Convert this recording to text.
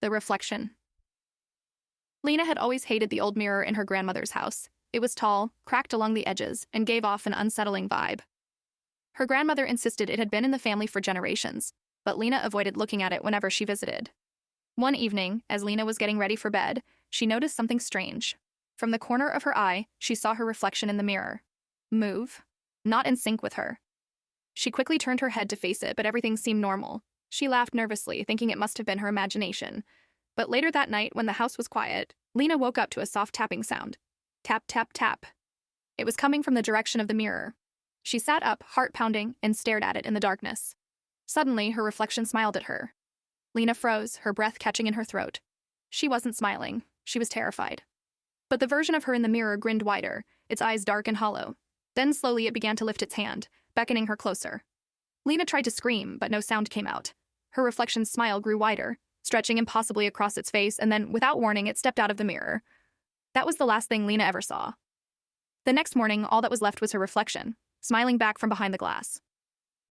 The reflection. Lena had always hated the old mirror in her grandmother's house. It was tall, cracked along the edges, and gave off an unsettling vibe. Her grandmother insisted it had been in the family for generations, but Lena avoided looking at it whenever she visited. One evening, as Lena was getting ready for bed, she noticed something strange. From the corner of her eye, she saw her reflection in the mirror. Move. Not in sync with her. She quickly turned her head to face it, but everything seemed normal. She laughed nervously, thinking it must have been her imagination. But later that night, when the house was quiet, Lena woke up to a soft tapping sound. Tap, tap, tap. It was coming from the direction of the mirror. She sat up, heart pounding, and stared at it in the darkness. Suddenly, her reflection smiled at her. Lena froze, her breath catching in her throat. She wasn't smiling. She was terrified. But the version of her in the mirror grinned wider, its eyes dark and hollow. Then slowly it began to lift its hand, beckoning her closer. Lena tried to scream, but no sound came out. Her reflection's smile grew wider, stretching impossibly across its face, and then, without warning, it stepped out of the mirror. That was the last thing Lena ever saw. The next morning, all that was left was her reflection, smiling back from behind the glass.